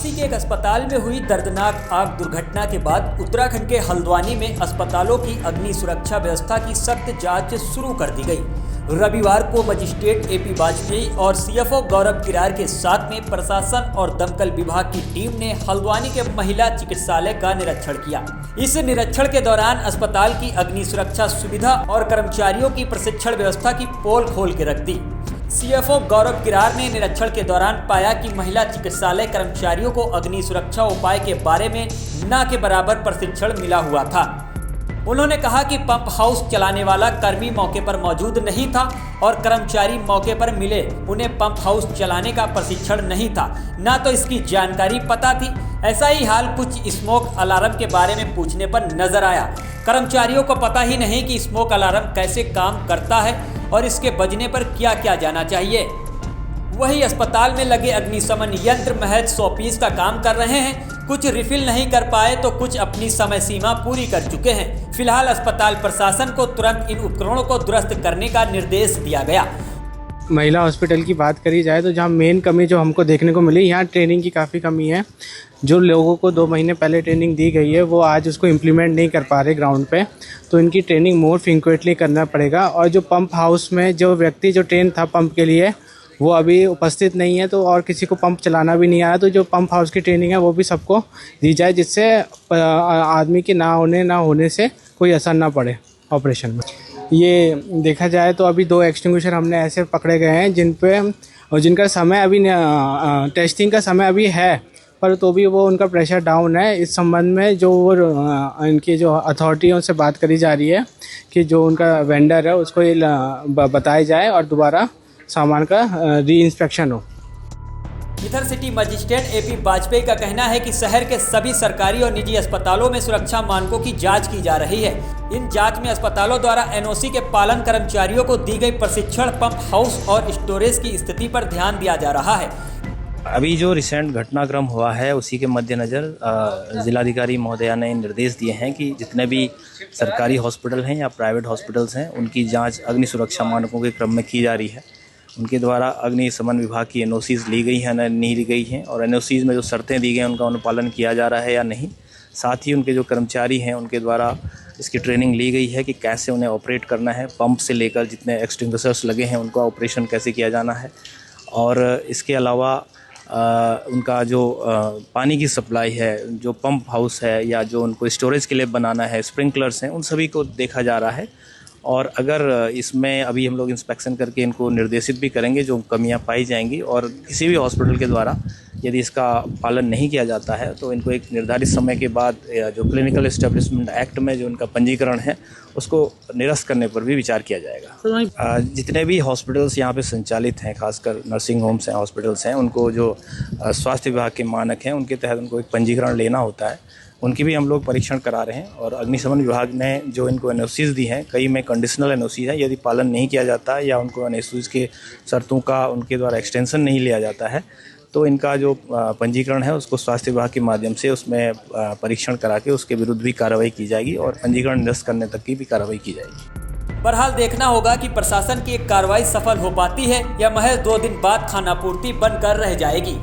वाराणसी के एक अस्पताल में हुई दर्दनाक आग दुर्घटना के बाद उत्तराखंड के हल्द्वानी में अस्पतालों की अग्नि सुरक्षा व्यवस्था की सख्त जांच शुरू कर दी गई। रविवार को मजिस्ट्रेट एपी वाजपेयी और सीएफओ गौरव किरार के साथ में प्रशासन और दमकल विभाग की टीम ने हल्द्वानी के महिला चिकित्सालय का निरीक्षण किया। इस निरीक्षण के दौरान अस्पताल की अग्नि सुरक्षा सुविधा और कर्मचारियों की प्रशिक्षण व्यवस्था की पोल खोल के रख दी। सीएफओ गौरव किरार ने निरीक्षण के दौरान पाया कि महिला चिकित्सालय कर्मचारियों को अग्नि सुरक्षा उपाय के बारे में न के बराबर प्रशिक्षण मिला हुआ था। उन्होंने कहा कि पंप हाउस चलाने वाला कर्मी मौके पर मौजूद नहीं था और कर्मचारी मौके पर मिले उन्हें पंप हाउस चलाने का प्रशिक्षण नहीं था, न तो इसकी जानकारी पता थी। ऐसा ही हाल कुछ स्मोक अलार्म के बारे में पूछने पर नजर आया। कर्मचारियों को पता ही नहीं कि स्मोक अलार्म कैसे काम करता है और इसके बजने पर क्या क्या जाना चाहिए। वही अस्पताल में लगे अग्निशमन यंत्र महज 100 पीस का काम कर रहे हैं। कुछ रिफिल नहीं कर पाए तो कुछ अपनी समय सीमा पूरी कर चुके हैं। फिलहाल अस्पताल प्रशासन को तुरंत इन उपकरणों को दुरुस्त करने का निर्देश दिया गया। महिला हॉस्पिटल की बात करी जाए तो जहाँ मेन कमी जो हमको देखने को मिली, यहाँ ट्रेनिंग की काफ़ी कमी है। जो लोगों को 2 महीने पहले ट्रेनिंग दी गई है वो आज उसको इम्प्लीमेंट नहीं कर पा रहे ग्राउंड पे, तो इनकी ट्रेनिंग मोर फ्रीक्वेंटली करना पड़ेगा। और जो पंप हाउस में जो व्यक्ति जो ट्रेन था पंप के लिए वो अभी उपस्थित नहीं है, तो और किसी को पंप चलाना भी नहीं आया, तो जो पंप हाउस की ट्रेनिंग है वो भी सबको दी जाए, जिससे आदमी के ना होने से कोई असर ना पड़े ऑपरेशन में। ये देखा जाए तो अभी 2 एक्सटिंग्विशर हमने ऐसे पकड़े गए हैं जिनका समय अभी टेस्टिंग का समय अभी है, पर तो भी वो उनका प्रेशर डाउन है। इस संबंध में जो इनकी जो अथॉरिटी है उनसे बात करी जा रही है कि जो उनका वेंडर है उसको ये बताया जाए और दोबारा सामान का री इंस्पेक्शन हो। इधर सिटी मजिस्ट्रेट एपी वाजपेयी का कहना है कि शहर के सभी सरकारी और निजी अस्पतालों में सुरक्षा मानकों की जांच की जा रही है। इन जांच में अस्पतालों द्वारा एनओसी के पालन, कर्मचारियों को दी गई प्रशिक्षण, पंप हाउस और स्टोरेज की स्थिति पर ध्यान दिया जा रहा है। अभी जो रिसेंट घटनाक्रम हुआ है उसी के मद्देनज़र जिलाधिकारी महोदया ने निर्देश दिए हैं कि जितने भी सरकारी हॉस्पिटल हैं या प्राइवेट हॉस्पिटल्स हैं उनकी जाँच अग्नि सुरक्षा मानकों के क्रम में की जा रही है। उनके द्वारा अग्निशमन विभाग की एनओसीज़ ली गई हैं या नहीं ली गई हैं, और एनओसीज़ में जो शर्तें दी गई हैं उनका अनुपालन किया जा रहा है या नहीं। साथ ही उनके जो कर्मचारी हैं उनके द्वारा इसकी ट्रेनिंग ली गई है कि कैसे उन्हें ऑपरेट करना है, पंप से लेकर जितने एक्सटिंग्विशर्स लगे हैं उनका ऑपरेशन कैसे किया जाना है। और इसके अलावा उनका जो पानी की सप्लाई है, जो पंप हाउस है या जो उनको स्टोरेज के लिए बनाना है, स्प्रिंकलर्स हैं, उन सभी को देखा जा रहा है। और अगर इसमें अभी हम लोग इंस्पेक्शन करके इनको निर्देशित भी करेंगे जो कमियां पाई जाएंगी, और किसी भी हॉस्पिटल के द्वारा यदि इसका पालन नहीं किया जाता है तो इनको एक निर्धारित समय के बाद जो क्लिनिकल एस्टेब्लिशमेंट एक्ट में जो इनका पंजीकरण है उसको निरस्त करने पर भी विचार किया जाएगा। जितने भी हॉस्पिटल्स यहाँ पे संचालित हैं, खासकर नर्सिंग होम्स हैं, हॉस्पिटल्स हैं, उनको जो स्वास्थ्य विभाग के मानक हैं उनके तहत उनको एक पंजीकरण लेना होता है। उनकी भी हम लोग परीक्षण करा रहे हैं। और अग्निशमन विभाग ने जो इनको एनओसीज़ दी हैं, कई में कंडीशनल एनओसी है, यदि पालन नहीं किया जाता या उनको एनओसीज़ के शर्तों का उनके द्वारा एक्सटेंशन नहीं लिया जाता है तो इनका जो पंजीकरण है उसको स्वास्थ्य विभाग के माध्यम से उसमें परीक्षण करा के उसके विरुद्ध भी कार्रवाई की जाएगी और पंजीकरण निरस्त करने तक की भी कार्रवाई की जाएगी। बहरहाल देखना होगा कि प्रशासन की एक कार्रवाई सफल हो पाती है या महज 2 दिन बाद खानापूर्ति बनकर रह जाएगी।